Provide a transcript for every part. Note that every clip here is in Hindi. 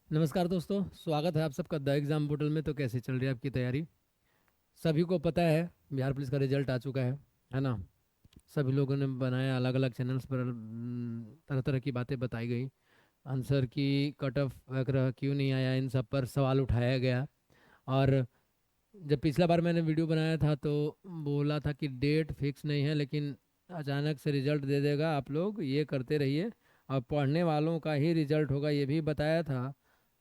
नमस्कार दोस्तों, स्वागत है आप सबका द एग्ज़ाम पोर्टल में। तो कैसे चल रही है आपकी तैयारी? सभी को पता है बिहार पुलिस का रिजल्ट आ चुका है ना। सभी लोगों ने बनाया, अलग अलग चैनल्स पर तरह तरह की बातें बताई गई। आंसर की कट ऑफ वगैरह क्यों नहीं आया, इन सब पर सवाल उठाया गया। और जब पिछला बार मैंने वीडियो बनाया था तो बोला था कि डेट फिक्स नहीं है, लेकिन अचानक से रिजल्ट दे देगा, आप लोग ये करते रहिए और पढ़ने वालों का ही रिजल्ट होगा, ये भी बताया था।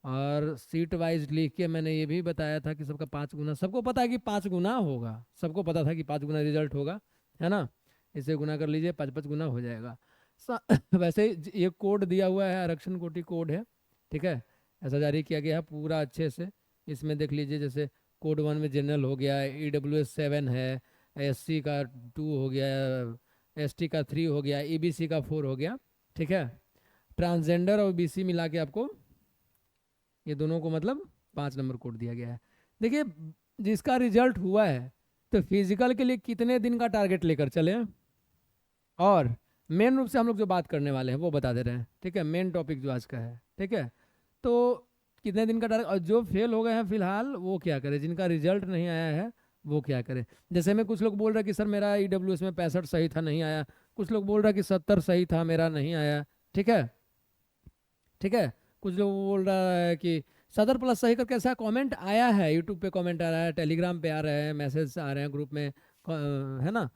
और सीट वाइज लिख के मैंने ये भी बताया था कि सबका 5 गुना, सबको पता है कि 5 गुना होगा, सबको पता था कि 5 गुना रिजल्ट होगा, है ना। इसे गुना कर लीजिए, 5 5 गुना हो जाएगा। वैसे ये कोड दिया हुआ है, आरक्षण कोटि कोड है, ठीक है। ऐसा जारी किया गया है पूरा अच्छे से। इसमें देख लीजिए, जैसे कोड 1 में जनरल हो गया, EWS 7 है, SC का 2 हो गया, ST का 3 हो गया, EBC का 4 हो गया, ठीक है। ट्रांसजेंडर और BC मिला के आपको ये दोनों को मतलब 5 नंबर कोड दिया गया है। देखिए, जिसका रिजल्ट हुआ है तो फिजिकल के लिए कितने दिन का टारगेट लेकर चले, और मेन रूप से हम लोग जो बात करने वाले हैं वो बता दे रहे हैं, ठीक है। मेन टॉपिक जो आज का है, ठीक है। तो कितने दिन का टारगेट, और जो फेल हो गए हैं फिलहाल वो क्या करें, जिनका रिजल्ट नहीं आया है वो क्या करें। जैसे में कुछ लोग बोल रहे हैं कि सर मेरा EWS में 65 सही था, नहीं आया। कुछ लोग बोल रहे हैं कि 70 सही था, मेरा नहीं आया, ठीक है, ठीक है। कुछ लोग बोल रहा है कि 70+ सही करके ऐसा कमेंट आया है, यूट्यूब पे कमेंट आ रहा है, टेलीग्राम पे आ रहे हैं, मैसेज आ रहे हैं ग्रुप में, है ना।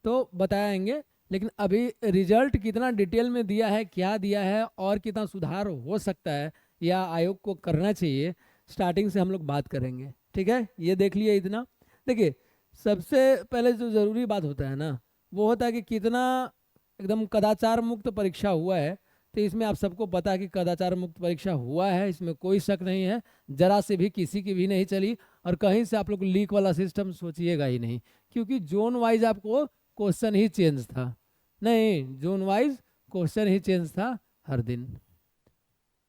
तो बताएंगे, लेकिन अभी रिजल्ट कितना डिटेल में दिया है, क्या दिया है, और कितना सुधार हो सकता है या आयोग को करना चाहिए, स्टार्टिंग से हम लोग बात करेंगे, ठीक है। ये देख लिए इतना। देखिए, सबसे पहले जो ज़रूरी बात होता है ना, वो होता है कि कितना एकदम कदाचार मुक्त परीक्षा हुआ है। तो इसमें आप सबको पता है कि कदाचार मुक्त परीक्षा हुआ है, इसमें कोई शक नहीं है, जरा से भी किसी की भी नहीं चली। और कहीं से आप लोग लीक वाला सिस्टम सोचिएगा ही नहीं, क्योंकि जोन वाइज आपको क्वेश्चन ही चेंज था। नहीं, जोन वाइज क्वेश्चन ही चेंज था, हर दिन,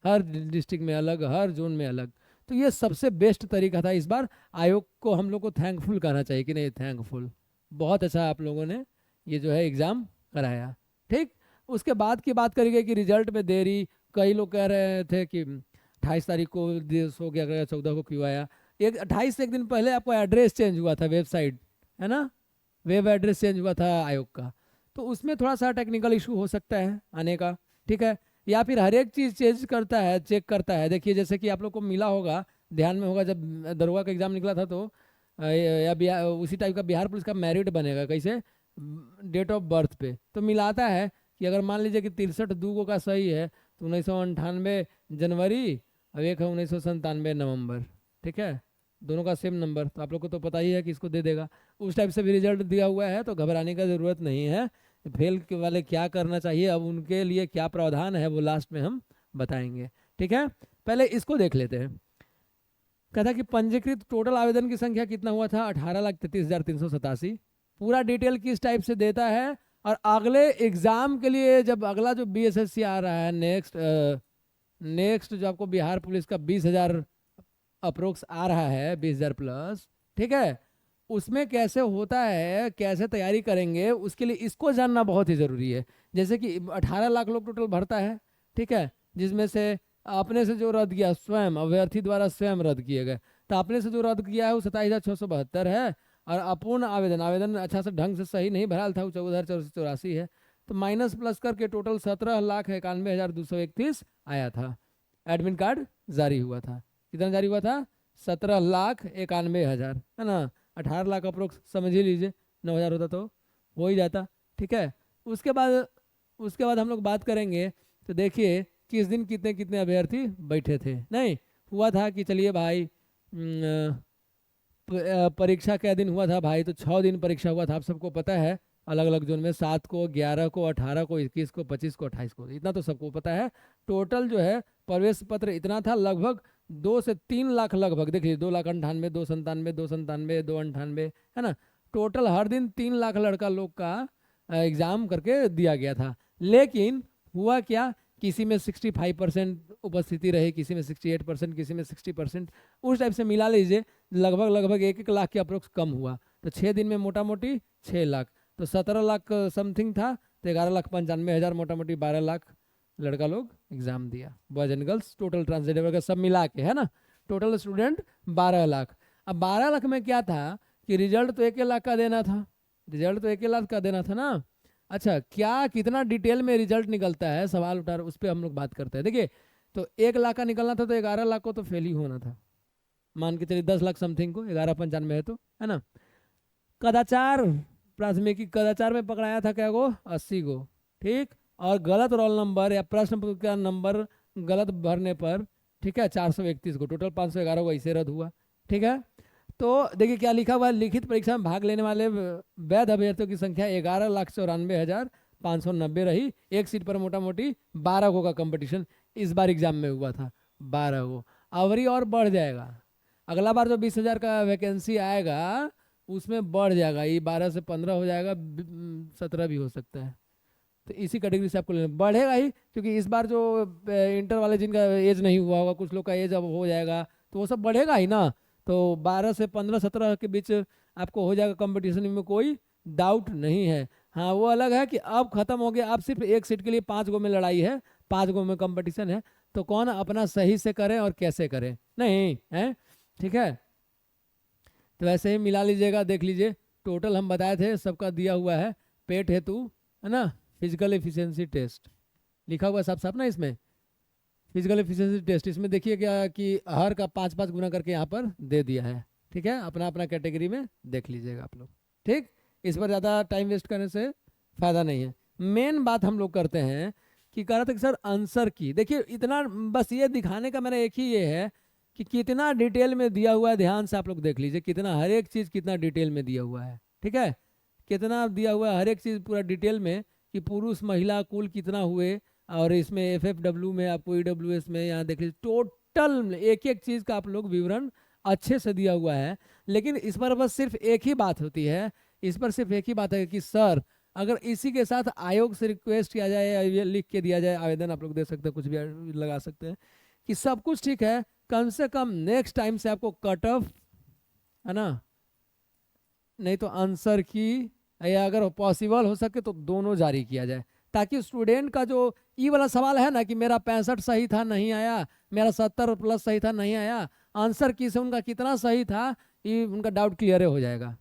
हर डिस्ट्रिक्ट में अलग, हर जोन में अलग। तो ये सबसे बेस्ट तरीका था। इस बार आयोग को हम लोग को थैंकफुल कहना चाहिए कि नहीं, थैंकफुल, बहुत अच्छा आप लोगों ने ये जो है एग्ज़ाम कराया, ठीक। उसके बाद की बात करी गई कि रिजल्ट में देरी, कई लोग कह रहे थे कि 28 तारीख को दिवस हो गया, 14 को क्यों आया। 28 से एक दिन पहले आपको एड्रेस चेंज हुआ था, वेबसाइट, है ना, वेब एड्रेस चेंज हुआ था आयोग का। तो उसमें थोड़ा सा टेक्निकल इशू हो सकता है आने का, ठीक है। या फिर हर एक चीज़ चेंज करता है, चेक करता है। देखिए, जैसे कि आप लोग को मिला होगा, ध्यान में होगा, जब दरोगा का एग्ज़ाम निकला था तो या उसी टाइप का बिहार पुलिस का मेरिट बनेगा कैसे, डेट ऑफ बर्थ पे तो मिलाता है। कि अगर मान लीजिए कि 63 का सही है तो 1998 जनवरी, और एक है 1997 नवंबर, ठीक है। दोनों का सेम नंबर, तो आप लोग को तो पता ही है कि इसको दे देगा। उस टाइप से भी रिजल्ट दिया हुआ है, तो घबराने का ज़रूरत नहीं है। फेल के वाले क्या करना चाहिए, अब उनके लिए क्या प्रावधान है वो लास्ट में हम बताएंगे, ठीक है। पहले इसको देख लेते हैं। कहता कि पंजीकृत टोटल आवेदन की संख्या कितना हुआ था, 18,33,387। पूरा डिटेल किस टाइप से देता है, और अगले एग्जाम के लिए जब अगला जो BSSC आ रहा है, नेक्स्ट नेक्स्ट जो आपको बिहार पुलिस का 20,000 अप्रोक्स आ रहा है, 20,000 प्लस, ठीक है। उसमें कैसे होता है, कैसे तैयारी करेंगे, उसके लिए इसको जानना बहुत ही ज़रूरी है। जैसे कि 18 लाख लोग टोटल भरता है, ठीक है, जिसमें से अपने से जो रद्द किया, स्वयं अभ्यर्थी द्वारा स्वयं रद्द किए गए, तो अपने से जो रद्द किया है वो 27,672 है। और अपूर्ण आवेदन, आवेदन अच्छा से ढंग से सही नहीं भरा था, वो 14,484 है। तो माइनस प्लस करके टोटल 17,91,231 आया था। एडमिट कार्ड जारी हुआ था, कितना जारी हुआ था, 17,91,000, है ना। 18 लाख अप्रोक्स समझ ही लीजिए, 9,000 होता तो हो ही जाता, ठीक है। उसके बाद उसके बाद हम लोग बात करेंगे। तो देखिए, किस दिन कितने कितने अभ्यर्थी बैठे थे, नहीं हुआ था कि चलिए भाई, परीक्षा क्या दिन हुआ था भाई, तो 6 दिन परीक्षा हुआ था, आप सबको पता है। अलग अलग जोन में 7 को, 11 को, 18 को, 21 को, 25 को, 28 को, इतना तो सबको पता है। टोटल जो है प्रवेश पत्र इतना था, लगभग 2 से 3 लाख, लगभग देखिए, 2,98,000, 297, 297, 298, है ना। टोटल हर दिन 3 लाख लड़का लोग का एग्जाम करके दिया गया था। लेकिन हुआ क्या, किसी में 65% उपस्थिति रही, किसी में 68%, किसी में 60%, उस टाइप से मिला लीजिए, लगभग लगभग 1-1 लाख के अप्रोक्स कम हुआ। तो 6 दिन में मोटा मोटी 6 लाख, तो 17 लाख समथिंग था, तो 11,95,000 मोटा मोटी 12 लाख लड़का लोग एग्जाम दिया, boys and girls total transgender वगैरह सब मिला के, है ना। Total student 12 lakh. अब 12 लाख में क्या था कि रिजल्ट तो 1 लाख का देना था, रिजल्ट तो 1 लाख का देना था ना। अच्छा, क्या कितना डिटेल में रिजल्ट निकलता है, सवाल उठा, उस पर हम लोग बात करते हैं। देखिए, तो 1 लाख का निकलना था, तो 11 लाख को तो फेल ही होना था, मान के चलिए 10 लाख समथिंग को 1195 है तो, है ना। कदाचार, प्राथमिकी कदाचार में पकड़ाया था क्या गो, 80 गो, ठीक। और गलत रोल नंबर या प्रश्न पत्र का नंबर गलत भरने पर, ठीक है, 431 को, टोटल 511 को ऐसे रद्द हुआ, ठीक है। तो देखिए क्या लिखा हुआ है, लिखित परीक्षा में भाग लेने वाले वैध अभ्यर्थियों की संख्या 11,94,590 रही। एक सीट पर मोटा मोटी 12 गो का कंपटीशन इस बार एग्जाम में हुआ था, 12 गो। अवरी और बढ़ जाएगा, अगला बार जो 20,000 का वैकेंसी आएगा उसमें बढ़ जाएगा, ये 12 से 15 हो जाएगा, 17 भी हो सकता है। तो इसी कैटेगरी से आपको लेना बढ़ेगा ही, क्योंकि इस बार जो इंटर वाले जिनका एज नहीं हुआ होगा, कुछ लोग का एज अब हो जाएगा, तो वो सब बढ़ेगा ही ना। तो 12 से 15 17 के बीच आपको हो जाएगा कंपटीशन में, कोई डाउट नहीं है। हाँ, वो अलग है कि अब खत्म हो गया, अब सिर्फ एक सीट के लिए 5 गो में लड़ाई है, 5 गो में कंपटीशन है, तो कौन अपना सही से करे और कैसे करे, नहीं है, ठीक है। तो ऐसे ही मिला लीजिएगा, देख लीजिए टोटल हम बताए थे सबका दिया हुआ है। पेट हेतु, है ना, फिजिकल एफिशिएंसी टेस्ट लिखा हुआ है साफ साफ ना इसमें, फिजिकल एफिशिएंसी टेस्ट, इसमें देखिए क्या कि हर का 5-5 गुना करके यहाँ पर दे दिया है, ठीक है। अपना अपना कैटेगरी में देख लीजिएगा आप लोग, ठीक। इस पर ज़्यादा टाइम वेस्ट करने से फ़ायदा नहीं है। मेन बात हम लोग करते हैं कि कह रहा था कि सर आंसर की, देखिए इतना बस ये दिखाने का मेरा एक ही ये है कि कितना डिटेल में दिया हुआ है, ध्यान से आप लोग देख लीजिए, कितना हर एक चीज़ कितना डिटेल में दिया हुआ है, ठीक है। कितना दिया हुआ है हर एक चीज़ पूरा डिटेल में, कि पुरुष महिला कुल कितना हुए, और इसमें FFW में आपको EWS में यहाँ देख लीजिए, टोटल एक एक चीज़ का आप लोग विवरण अच्छे से दिया हुआ है। लेकिन इस पर बस सिर्फ एक ही बात होती है, इस पर सिर्फ एक ही बात है कि सर अगर इसी के साथ आयोग से रिक्वेस्ट किया जाए या ये लिख के दिया जाए, आवेदन आप लोग दे सकते हैं, कुछ भी लगा सकते हैं कि सब कुछ ठीक है, कम से कम नेक्स्ट टाइम से आपको कट ऑफ, है ना, नहीं तो आंसर की, या अगर पॉसिबल हो सके तो दोनों जारी किया जाए, ताकि स्टूडेंट का जो ये वाला सवाल है ना कि मेरा 65 सही था नहीं आया, मेरा 70 प्लस सही था नहीं आया, आंसर की से उनका कितना सही था, ये उनका डाउट क्लियर हो जाएगा,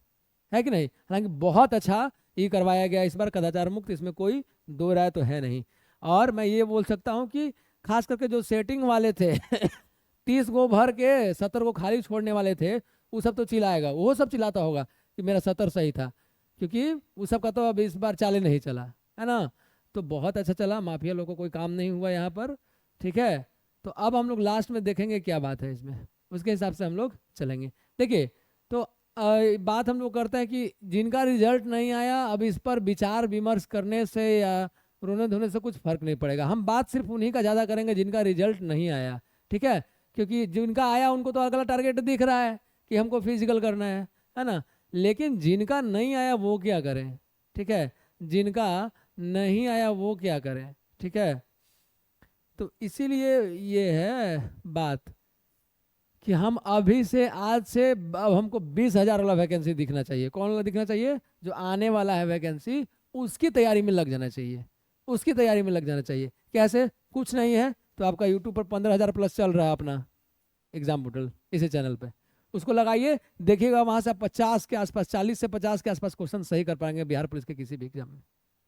है कि नहीं। हालांकि बहुत अच्छा ये करवाया गया इस बार, कदाचार मुक्त, इसमें कोई दो राय तो है नहीं। और मैं ये बोल सकता हूँ कि खास करके जो सेटिंग वाले थे 30 गो भर के 70 को खाली छोड़ने वाले थे, वो सब तो चिल्लाएगा, वो सब चिल्लाता होगा कि मेरा 70 सही था, क्योंकि वो सब का तो अब इस बार चाले नहीं चला, है ना। तो बहुत अच्छा चला, माफिया लोगों को कोई काम नहीं हुआ यहाँ पर, ठीक है। तो अब हम लोग लास्ट में देखेंगे क्या बात है इसमें, उसके हिसाब से हम लोग चलेंगे। देखिए, तो बात हम लोग करते हैं कि जिनका रिजल्ट नहीं आया, अब इस पर विचार विमर्श करने से या रोने धोने से कुछ फर्क नहीं पड़ेगा। हम बात सिर्फ उन्हीं का ज़्यादा करेंगे जिनका रिजल्ट नहीं आया, ठीक है। क्योंकि जिनका आया उनको तो अगला टारगेट दिख रहा है कि हमको फिजिकल करना है ना। लेकिन जिनका नहीं आया वो क्या करें, ठीक है, जिनका नहीं आया वो क्या करें, ठीक है। तो इसीलिए ये है बात कि हम अभी से, आज से अब हमको 20,000 वाला वैकेंसी दिखना चाहिए। कौन वाला दिखना चाहिए, जो आने वाला है वैकेंसी, उसकी तैयारी में लग जाना चाहिए, उसकी तैयारी में लग जाना चाहिए। कैसे, कुछ नहीं है तो आपका यूट्यूब पर 15,000 प्लस चल रहा है अपना एग्जाम पोर्टल, इसी चैनल पे उसको लगाइए, देखिएगा वहाँ से आप 50 के आसपास, 40 से 50 के आसपास क्वेश्चन सही कर पाएंगे बिहार पुलिस के किसी भी एग्जाम में,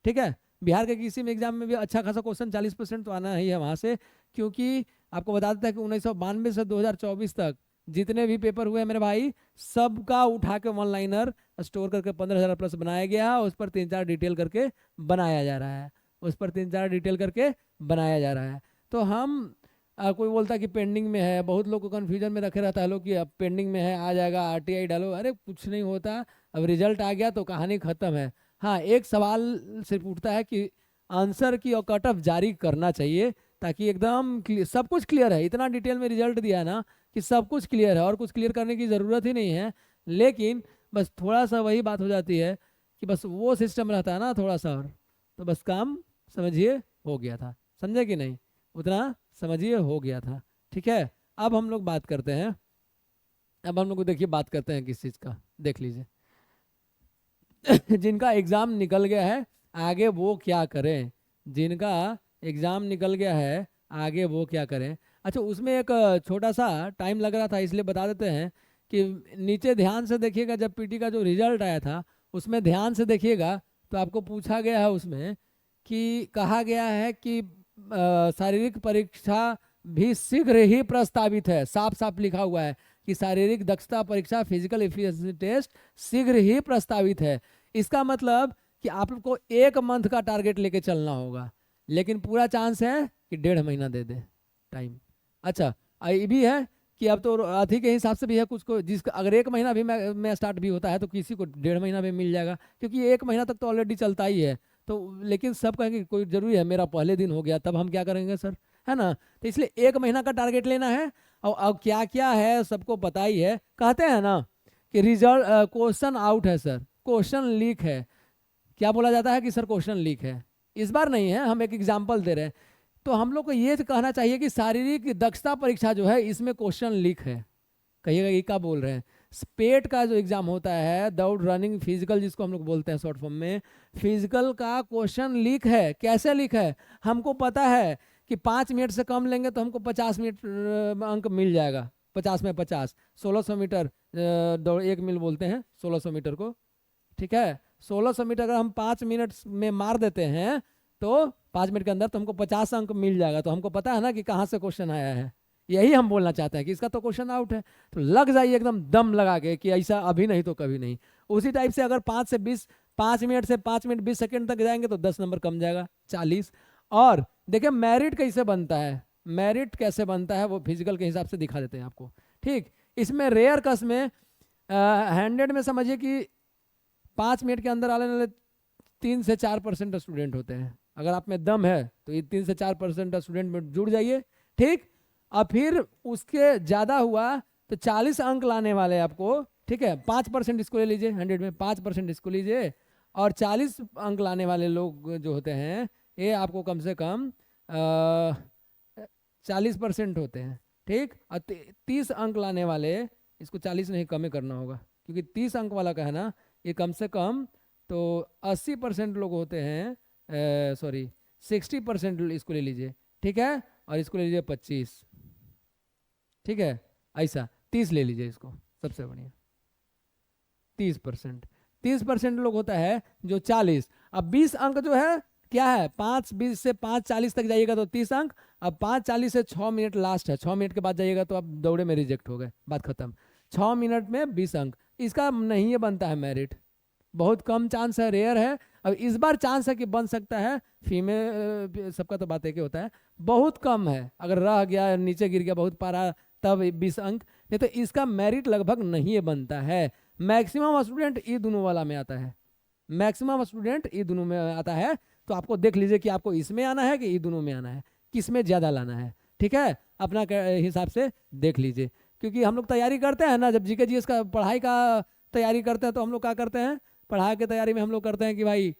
ठीक है। बिहार के किसी भी एग्जाम में भी अच्छा खासा क्वेश्चन 40% तो आना ही है वहाँ से, क्योंकि आपको बता देता है कि 1992 से 2024 तक जितने भी पेपर हुए मेरे भाई, सबका उठा के वन लाइनर स्टोर करके 15,000 प्लस बनाया गया है, उस पर 3-4 डिटेल करके बनाया जा रहा है, उस पर 3-4 डिटेल करके बनाया जा रहा है। तो हम कोई बोलता है कि पेंडिंग में है, बहुत लोग को कन्फ्यूजन में रखे रहता है लोग कि अब पेंडिंग में है, आ जाएगा, RTI डालो, अरे कुछ नहीं होता, अब रिजल्ट आ गया तो कहानी खत्म है। हाँ, एक सवाल सिर्फ उठता है कि आंसर की और कट ऑफ जारी करना चाहिए, ताकि एकदम सब कुछ क्लियर है, इतना डिटेल में रिजल्ट दिया है ना कि सब कुछ क्लियर है और कुछ क्लियर करने की ज़रूरत ही नहीं है। लेकिन बस थोड़ा सा वही बात हो जाती है कि बस वो सिस्टम रहता है ना थोड़ा सा, और तो बस काम समझिए हो गया था, समझे कि नहीं, उतना समझिए हो गया था, ठीक है। अब हम लोग बात करते हैं, अब हम लोग देखिए बात करते हैं किस चीज़ का, देख लीजिए जिनका एग्ज़ाम निकल गया है आगे वो क्या करें, जिनका एग्ज़ाम निकल गया है, आगे वो क्या करें। अच्छा, उसमें एक छोटा सा टाइम लग रहा था, इसलिए बता देते हैं कि नीचे ध्यान से देखिएगा, जब पीटी का जो रिजल्ट आया था उसमें ध्यान से देखिएगा तो आपको पूछा गया है उसमें कि कहा गया है कि शारीरिक परीक्षा भी शीघ्र ही प्रस्तावित है। साफ साफ लिखा हुआ है कि शारीरिक दक्षता परीक्षा फिजिकल एफिशिएंसी टेस्ट शीघ्र ही प्रस्तावित है। इसका मतलब कि आप लोग को 1 मंथ का टारगेट लेके चलना होगा, लेकिन पूरा चांस है कि 1.5 महीना दे दे टाइम। अच्छा, ये भी है कि अब तो अथी के हिसाब से भी है, कुछ को जिसका अगर 1 महीना भी में स्टार्ट भी होता है तो किसी को 1.5 महीना में मिल जाएगा, क्योंकि 1 महीना तक तो ऑलरेडी चलता ही है। तो लेकिन सब कहेंगे कोई जरूरी है मेरा पहले दिन हो गया तब हम क्या करेंगे सर, है ना। तो इसलिए 1 महीना का टारगेट लेना है। और अब क्या क्या है सबको पता ही है, कहते हैं ना कि रिजल्ट क्वेश्चन आउट है सर, क्वेश्चन लीक है। क्या बोला जाता है कि सर क्वेश्चन लीक है। इस बार नहीं है, हम एक एग्जाम्पल दे रहे हैं। तो हम लोग को ये कहना चाहिए कि शारीरिक दक्षता परीक्षा जो है इसमें क्वेश्चन लीक है। कहिएगा ये क्या बोल रहे हैं। पेट का जो एग्जाम होता है, दौड़ रनिंग फिजिकल जिसको हम लोग बोलते हैं शॉर्ट फॉर्म में, फिजिकल का क्वेश्चन लीक है। कैसे लीक है, हमको पता है कि 5 मिनट से कम लेंगे तो हमको 50 मिनट अंक मिल जाएगा। 50 में 50, 1600 मीटर दौड़, 1 मील बोलते हैं 1600 मीटर को, ठीक है। 1600 मीटर अगर हम 5 मिनट में मार देते हैं तो 5 मिनट के अंदर तो हमको 50 अंक मिल जाएगा। तो हमको पता है ना कि कहाँ से क्वेश्चन आया है। यही हम बोलना चाहते हैं कि इसका तो क्वेश्चन आउट है। तो लग जाइए एकदम दम लगा के कि ऐसा अभी नहीं तो कभी नहीं। उसी टाइप से अगर 5 मिनट से 5 मिनट 20 सेकंड तक जाएंगे तो 10 नंबर कम जाएगा, 40। और देखिए मेरिट कैसे बनता है, मेरिट कैसे बनता है वो फिजिकल के हिसाब से दिखा देते हैं आपको, ठीक। इसमें रेयर कस में 100 में समझिए कि 5 मिनट के अंदर आने वाले 3 से 4% स्टूडेंट होते हैं। अगर आप में दम है तो ये 3 से 4% स्टूडेंट में जुड़ जाइए, ठीक। और फिर उसके ज़्यादा हुआ तो 40 अंक लाने वाले आपको, ठीक है। 5% इसको ले लीजिए, 100 में 5% इसको लीजिए। और 40 अंक लाने वाले लोग जो होते हैं ये आपको कम से कम 40% होते हैं, ठीक। और 30 अंक लाने वाले, इसको 40 नहीं कम करना होगा क्योंकि 30 अंक वाला का है ना, ये कम से कम तो 80% लोग होते हैं, सॉरी 60% इसको ले लीजिए, ठीक है। और इसको ले लीजिए 25, ठीक है। ऐसा 30 ले लीजिए इसको, सबसे बढ़िया 30% लोग होता है जो 40। अब 20 अंक जो है क्या है, 5:20 से 5:40 तक जाइएगा तो 30 अंक। अब 5:40 से 6 मिनट लास्ट है, 6 मिनट के बाद जाइएगा तो आप दौड़े में रिजेक्ट हो गए, बात खत्म। 6 मिनट में 20 अंक, इसका नहीं ये बनता है मेरिट, बहुत कम चांस है, रेयर है। अब इस बार चांस है कि बन सकता है, फीमेल सबका तो बात एक ही होता है, बहुत कम है। अगर रह गया नीचे गिर गया बहुत पारा तब 20 अंक, नहीं तो इसका मेरिट लगभग नहीं ये बनता है। मैक्सिमम स्टूडेंट ये दोनों वाला में आता है, मैक्सिमम स्टूडेंट ये दोनों में आता है। तो आपको देख लीजिए कि आपको इसमें आना है कि ये दोनों में आना है, किस में ज़्यादा लाना है, ठीक है। अपना हिसाब से देख लीजिए, क्योंकि हम लोग तैयारी करते हैं ना, जब जीके जीएस का पढ़ाई का तैयारी करते हैं तो हम लोग क्या करते हैं, पढ़ाई की तैयारी में हम लोग करते हैं कि भाई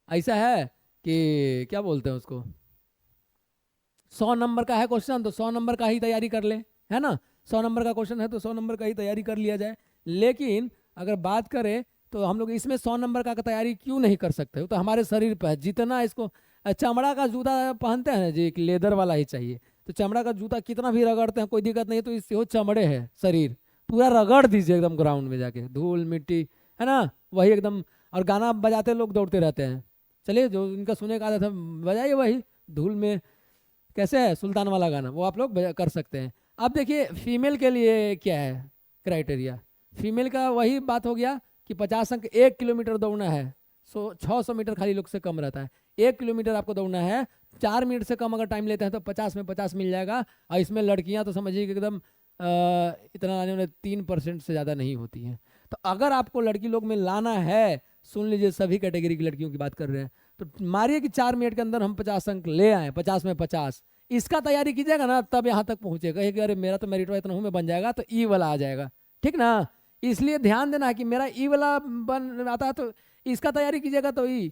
ऐसा है कि क्या बोलते हैं उसको, 100 नंबर का है क्वेश्चन तो 100 नंबर का ही तैयारी कर ले, है ना। 100 नंबर का क्वेश्चन है तो 100 नंबर का ही तैयारी कर लिया जाए। लेकिन अगर बात करें तो हम लोग इसमें 100 नंबर का तैयारी क्यों नहीं कर सकते हो, तो हमारे शरीर पर जितना इसको चमड़ा का जूता पहनते हैं जी, लेदर वाला ही चाहिए। तो चमड़ा का जूता कितना भी रगड़ते हैं कोई दिक्कत नहीं है, तो इससे वो चमड़े है, शरीर पूरा रगड़ दीजिए एकदम ग्राउंड में जाके, धूल मिट्टी, है ना, वही एकदम। और गाना बजाते लोग दौड़ते रहते हैं, चलिए जो इनका सुने का आदत है बजाइए वही धूल में, कैसे है सुल्तान वाला गाना, वो आप लोग कर सकते हैं। अब देखिए फीमेल के लिए क्या है क्राइटेरिया, फीमेल का वही बात हो गया कि 50 अंक 1 किलोमीटर दौड़ना है। 600 मीटर खाली लोग से कम रहता है, 1 किलोमीटर आपको दौड़ना है। 4 मिनट से कम अगर टाइम लेते हैं तो 50 में 50 मिल जाएगा। और इसमें लड़कियां तो समझिए कि एकदम इतना आने वाले 3% से ज़्यादा नहीं होती हैं। तो अगर आपको लड़की लोग में लाना है, सुन लीजिए सभी कैटेगरी की लड़कियों की बात कर रहे हैं, तो मारिए कि 4 मिनट के अंदर हम 50 अंक ले आए, 50 में 50, इसका तैयारी कीजिएगा ना, तब यहाँ तक पहुँचेगा कि अरे मेरा तो मेरिट इतना हूँ में बन जाएगा, तो ई वाला आ जाएगा, ठीक ना। इसलिए ध्यान देना है कि मेरा ई वाला बन आता है तो इसका तैयारी कीजिएगा। तो ई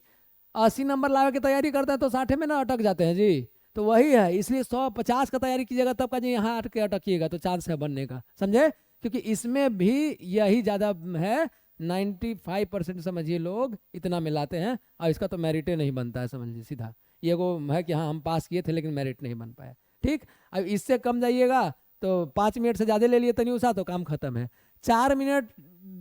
80 नंबर ला के तैयारी करता है तो 60 में ना अटक जाते हैं जी, तो वही है। इसलिए 150 का तैयारी कीजिएगा तब का जी यहाँ अटकिएगा तो चांस है बनने का, समझे। क्योंकि इसमें भी यही ज़्यादा है, 95% समझिए लोग इतना मिलाते हैं, और इसका तो मेरिटे नहीं बनता है, समझिए सीधा। ये वो है कि हाँ हम पास किए थे लेकिन मेरिट नहीं बन पाया। ठीक, अब इससे कम जाइएगा तो 5 मिनट से ज़्यादा ले लिए तनिषा तो काम खत्म है। 4 मिनट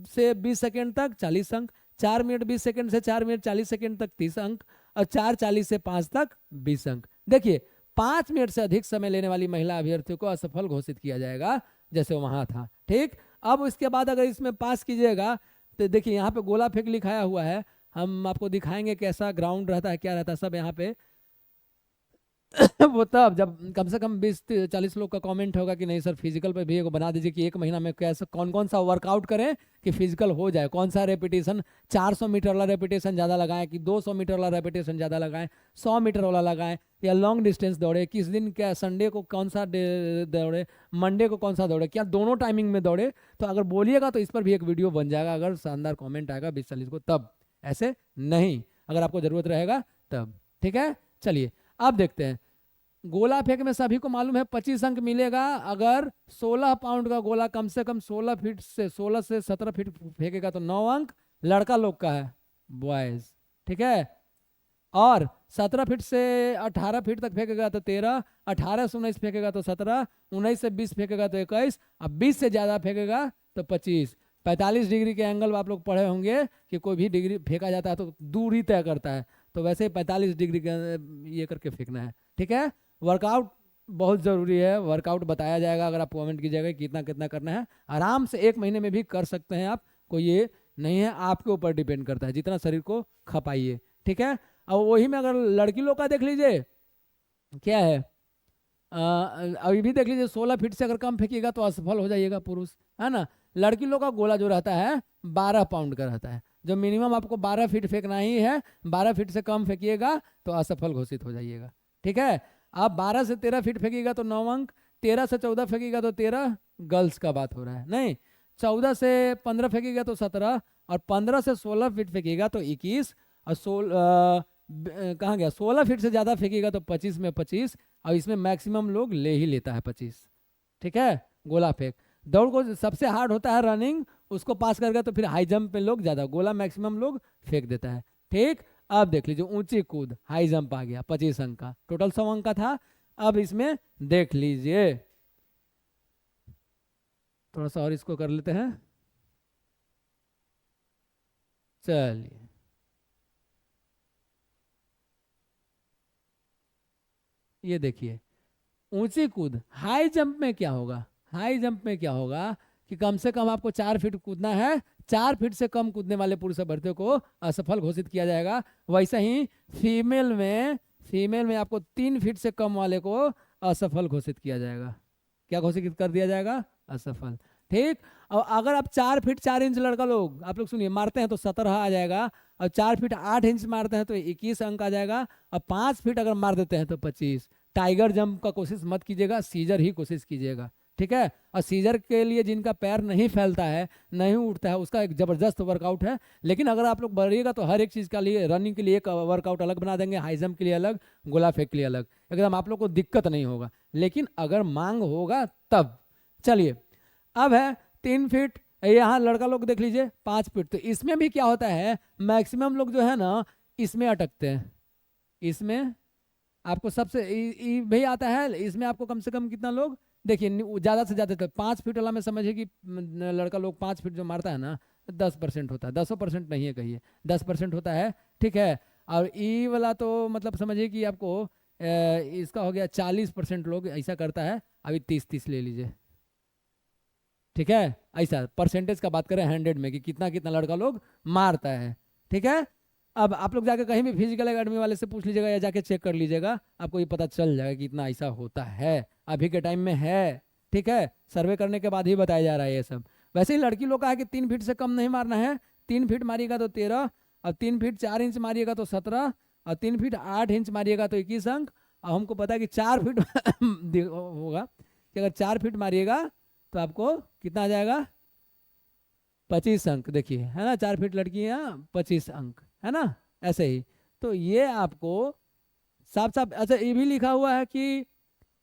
से 20 सेकेंड तक 40 अंक, 4 मिनट 20 सेकेंड से 4 मिनट 40 सेकेंड तक 30 अंक, और 4:40 से 5 तक 20 अंक। देखिए 5 मिनट से अधिक समय लेने वाली महिला अभ्यर्थियों को असफल घोषित किया जाएगा, जैसे वहां था। ठीक, अब इसके बाद अगर इसमें पास कीजिएगा तो देखिए यहाँ पे गोला फेंक लिखाया हुआ है, हम आपको दिखाएंगे कैसा ग्राउंड रहता है, क्या रहता है सब यहाँ पे। वो तब जब कम से कम 20-40 लोग का कमेंट होगा कि नहीं सर फिजिकल पे भी एक बना दीजिए कि 1 महीना में कैसे कौन कौन सा वर्कआउट करें कि फिजिकल हो जाए, कौन सा रेपिटेशन 400 मीटर वाला रेपिटेशन ज़्यादा लगाएं कि 200 मीटर वाला रेपिटेशन ज़्यादा लगाएं, 100 मीटर वाला लगाएं, या लॉन्ग डिस्टेंस दौड़े, किस दिन क्या, संडे को कौन सा दौड़े, मंडे को कौन सा दौड़े, क्या दोनों टाइमिंग में दौड़े। तो अगर बोलिएगा तो इस पर भी एक वीडियो बन जाएगा, अगर शानदार कॉमेंट आएगा 20-40 को तब, ऐसे नहीं, अगर आपको ज़रूरत रहेगा तब। ठीक है, चलिए अब देखते हैं। गोला फेंक में सभी को मालूम है 25 अंक मिलेगा अगर 16 पाउंड का गोला कम से कम 16 फीट से 16 से 17 फीट फेंकेगा तो 9 अंक लड़का लोग का है, बॉयज। ठीक है, और 17 फीट से 18 फीट तक फेंकेगा तो 13, 18 से 19 फेंकेगा तो 17, 19 से 20 फेंकेगा तो 21, अब 20 से ज़्यादा फेंकेगा तो 25। 45 डिग्री के एंगल आप लोग पढ़े होंगे कि कोई भी डिग्री फेंका जाता है तो दूरी तय करता है, तो वैसे ही 45 डिग्री के ये करके फेंकना है। ठीक है, वर्कआउट बहुत ज़रूरी है, वर्कआउट बताया जाएगा, अगर आप कमेंट कीजिएगा कितना कितना करना है, आराम से 1 महीने में भी कर सकते हैं आप, कोई ये नहीं है, आपके ऊपर डिपेंड करता है, जितना शरीर को खपाइए। ठीक है, अब वही में अगर लड़की लोग का देख लीजिए क्या है, अभी भी देख लीजिए 16 फीट से अगर कम फेंकिएगा तो असफल हो जाइएगा पुरुष, है ना। लड़की लोग का गोला जो रहता है 12 पाउंड का रहता है, जो मिनिमम आपको 12 फीट फेंकना ही है, 12 फीट से कम फेंकिएगा तो असफल घोषित हो जाइएगा। ठीक है, आप 12 से 13 फीट फेंकिएगा तो 9 अंक, 13 से 14 फेंकिएगा तो 13, गर्ल्स का बात हो रहा है, नहीं 14 से 15 फेंकिएगा तो 17, और 15 से 16 फीट फेंकिएगा तो 21, और कहाँ गया, 16 फीट से ज़्यादा फेंकिएगा तो 25 में 25, और इसमें मैक्सिमम लोग ले ही लेता है 25। ठीक है, गोला फेंक दौड़ को सबसे हार्ड होता है रनिंग, उसको पास कर गया तो फिर हाई जंप पे लोग ज़्यादा, गोला मैक्सिमम लोग फेंक देता है। ठीक, अब देख लीजिए ऊंची कूद हाई जंप आ गया 25 अंक का, टोटल 100 अंक का था। अब इसमें देख लीजिए, थोड़ा सा और इसको कर लेते हैं, चलिए ये देखिए ऊंची कूद हाई जंप में क्या होगा, हाई जंप में क्या होगा कि कम से कम आपको 4 फीट कूदना है, 4 फीट से कम कूदने वाले पुरुष अभ्यर्थियों को असफल घोषित किया जाएगा। वैसे ही फीमेल में आपको 3 फीट से कम वाले को असफल घोषित किया जाएगा, क्या घोषित कर दिया जाएगा, असफल। ठीक, और अगर आप 4 फीट 4 इंच लड़का लोग आप लोग सुनिए मारते हैं तो 17 आ जाएगा, और 4 फीट 8 इंच मारते हैं तो 21 अंक आ जाएगा, और 5 फीट अगर मार देते हैं तो 25। टाइगर जंप का कोशिश मत कीजिएगा, सीजर ही कोशिश कीजिएगा। ठीक है, और सीजर के लिए जिनका पैर नहीं फैलता है नहीं उठता है उसका एक ज़बरदस्त वर्कआउट है, लेकिन अगर आप लोग बढ़िएगा तो हर एक चीज़ का लिए रनिंग के लिए एक वर्कआउट अलग बना देंगे, हाई जंप के लिए अलग, गोला फेंक के लिए अलग, एकदम आप लोग को दिक्कत नहीं होगा, लेकिन अगर मांग होगा तब। चलिए अब है 3 फीट, यहाँ लड़का लोग देख लीजिए 5 फीट, तो इसमें भी क्या होता है मैक्सिमम लोग जो है ना इसमें अटकते हैं, इसमें आपको सबसे भी आता है, इसमें आपको कम से कम कितना लोग देखिए ज़्यादा से ज़्यादा 5 फीट वाला में समझिए कि लड़का लोग 5 फीट जो मारता है ना 10% होता है, 10% नहीं है कहिए 10% होता है। ठीक है, और ई वाला तो मतलब समझिए कि आपको इसका हो गया 40% लोग ऐसा करता है, अभी 30-30 ले लीजिए। ठीक है, ऐसा परसेंटेज का बात करें 100 में कि कितना कितना लड़का लोग मारता है। ठीक है, अब आप लोग जाके कहीं भी फिजिकल एकेडमी वाले से पूछ लीजिएगा या जाके चेक कर लीजिएगा, आपको ये पता चल जाएगा कि इतना ऐसा होता है, अभी के टाइम में है। ठीक है, सर्वे करने के बाद ही बताया जा रहा है ये सब। वैसे ही लड़की लोग का है कि 3 फीट से कम नहीं मारना है, 3 फीट मारिएगा तो 13, और 3 फीट 4 इंच मारिएगा तो 17, और 3 फीट 8 इंच मारिएगा तो 21 अंक। और हमको पता है कि 4 फीट होगा कि अगर 4 फीट मारिएगा तो आपको कितना आ जाएगा, 25 अंक, देखिए है ना, 4 फीट लड़की है 25 अंक, है ना, ऐसे ही। तो ये आपको साफ साफ अच्छा ये भी लिखा हुआ है कि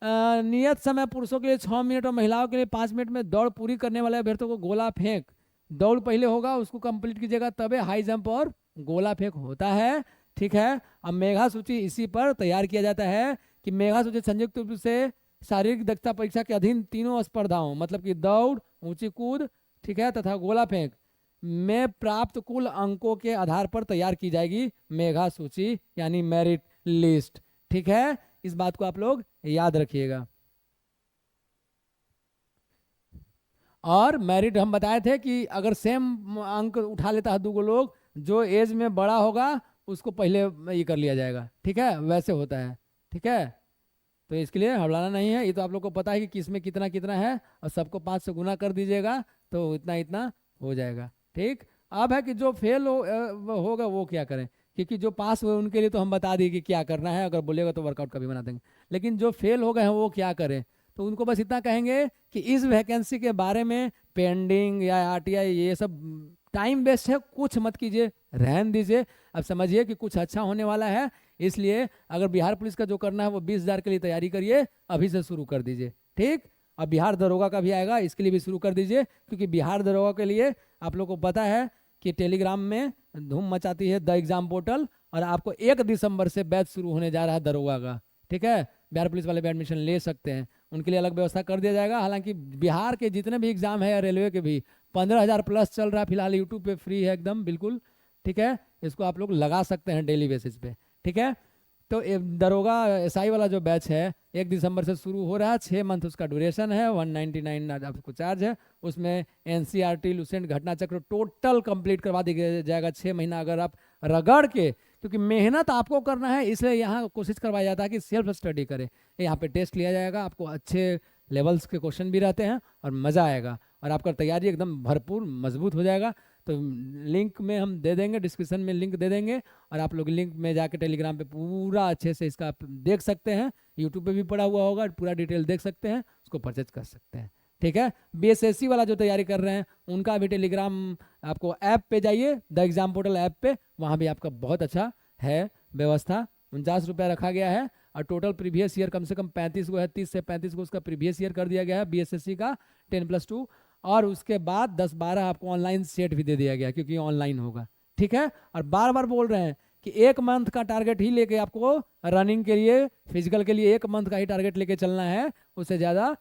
नियत समय पुरुषों के लिए 6 मिनट और महिलाओं के लिए 5 मिनट में दौड़ पूरी करने वाले अभ्यर्थियों को गोला फेंक दौड़ पहले होगा, उसको कंप्लीट कीजिएगा, तबे हाई जंप और गोला फेंक होता है। ठीक है, अब मेधा सूची इसी पर तैयार किया जाता है कि मेधा सूची संयुक्त रूप से शारीरिक दक्षता परीक्षा के अधीन तीनों स्पर्धाओं मतलब कि दौड़, ऊंची कूद, ठीक है, तथा गोला फेंक में प्राप्त कुल अंकों के आधार पर तैयार की जाएगी मेधा सूची यानी मेरिट लिस्ट। ठीक है, इस बात को आप लोग याद रखिएगा। और मेरिट हम बताए थे कि अगर सेम अंक उठा लेता है दो लोग, जो एज में बड़ा होगा उसको पहले ये कर लिया जाएगा। ठीक है, वैसे होता है। ठीक है, तो इसके लिए हड़बड़ाना नहीं है, ये तो आप लोग को पता है कि किस में कितना कितना है, और सबको 5 से गुना कर दीजिएगा तो इतना इतना हो जाएगा। ठीक, अब है कि जो फेल होगा वो क्या करें, क्योंकि जो पास हुए उनके लिए तो हम बता दिए कि क्या करना है, अगर बोलेगा तो वर्कआउट का भी बना देंगे। लेकिन जो फेल हो गए हैं वो क्या करें, तो उनको बस इतना कहेंगे कि इस वैकेंसी के बारे में पेंडिंग या आरटीआई ये सब टाइम वेस्ट है, कुछ मत कीजिए, रहन दीजिए। अब समझिए कि कुछ अच्छा होने वाला है, इसलिए अगर बिहार पुलिस का जो करना है वो 20,000 के लिए तैयारी करिए, अभी से शुरू कर दीजिए। ठीक, अब बिहार दरोगा का भी आएगा, इसके लिए भी शुरू कर दीजिए, क्योंकि बिहार दरोगा के लिए आप लोग को पता है कि टेलीग्राम में धूम मचाती है द एग्जाम पोर्टल, और आपको 1 दिसंबर से बैच शुरू होने जा रहा है दरोगा का। ठीक है, बिहार पुलिस वाले भी एडमिशन ले सकते हैं, उनके लिए अलग व्यवस्था कर दिया जाएगा। हालांकि बिहार के जितने भी एग्जाम है या रेलवे के भी 15,000 प्लस चल रहा है फिलहाल, यूट्यूब पे फ्री है एकदम बिल्कुल। ठीक है, इसको आप लोग लगा सकते हैं डेली बेसिस पे। ठीक है, तो दरोगा एसआई वाला जो बैच है 1 दिसंबर से शुरू हो रहा है, 6 मंथ उसका ड्यूरेशन है, 199 आपको चार्ज है। उसमें एनसीईआरटी, लुसेंट, घटना चक्र टोटल कंप्लीट करवा दिया जाएगा 6 महीना, अगर आप रगड़ के, क्योंकि मेहनत आपको करना है इसलिए यहाँ कोशिश करवाया जाता है कि सेल्फ स्टडी करें। यहाँ पे टेस्ट लिया जाएगा, आपको अच्छे लेवल्स के क्वेश्चन भी रहते हैं और मज़ा आएगा, और आपका तैयारी एकदम भरपूर मजबूत हो जाएगा। तो लिंक में हम दे देंगे, डिस्क्रिप्शन में लिंक दे देंगे, और आप लोग लिंक में जाके टेलीग्राम पे पूरा अच्छे से इसका आप देख सकते हैं, यूट्यूब पे भी पड़ा हुआ होगा, पूरा डिटेल देख सकते हैं, उसको परचेज कर सकते हैं। ठीक है, बीएसएससी वाला जो तैयारी कर रहे हैं उनका भी टेलीग्राम, आपको ऐप पे जाइए, द एग्जाम पोर्टल ऐप पे, वहाँ भी आपका बहुत अच्छा है व्यवस्था। 49 रुपया रखा गया है, और टोटल प्रीवियस ईयर कम से कम 35 को है, 30 से 35 को उसका प्रीवियस ईयर कर दिया गया है बीएसएससी का 10+2, और उसके बाद 10-12 आपको ऑनलाइन सेट भी दे दिया गया क्योंकि ऑनलाइन होगा। ठीक है, और बार बार बोल रहे हैं कि 1 मंथ का टारगेट ही लेके आपको रनिंग के लिए, फिजिकल के लिए 1 मंथ का ही टारगेट लेके चलना है, उससे ज़्यादा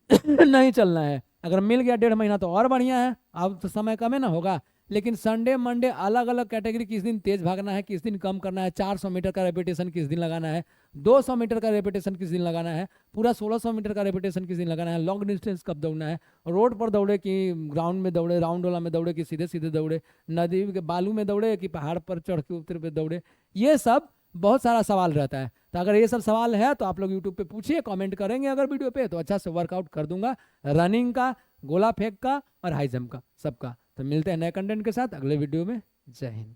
नहीं चलना है। अगर मिल गया 1.5 महीना तो और बढ़िया है, अब तो समय कम है ना होगा। लेकिन संडे मंडे अलग अलग कैटेगरी, किस दिन तेज भागना है, किस दिन कम करना है, 400 मीटर का रेपिटेशन किस दिन लगाना है, 200 मीटर का रेपिटेशन किस दिन लगाना है, पूरा 1600 मीटर का रेपिटेशन किस दिन लगाना है, लॉन्ग डिस्टेंस कब दौड़ना है, रोड पर दौड़े कि ग्राउंड में दौड़े, राउंड वाला में दौड़े कि सीधे सीधे दौड़े, नदी के बालू में दौड़े कि पहाड़ पर चढ़ के उतर पे दौड़े, ये सब बहुत सारा सवाल रहता है। तो अगर ये सब सवाल है तो आप लोग यूट्यूब पे पूछिए, कमेंट करेंगे अगर वीडियो पे, तो अच्छा से वर्कआउट कर दूंगा, रनिंग का, गोला फेंक का और हाई जंप का, सबका। तो मिलते हैं नए कंटेंट के साथ अगले वीडियो में। जय हिंद।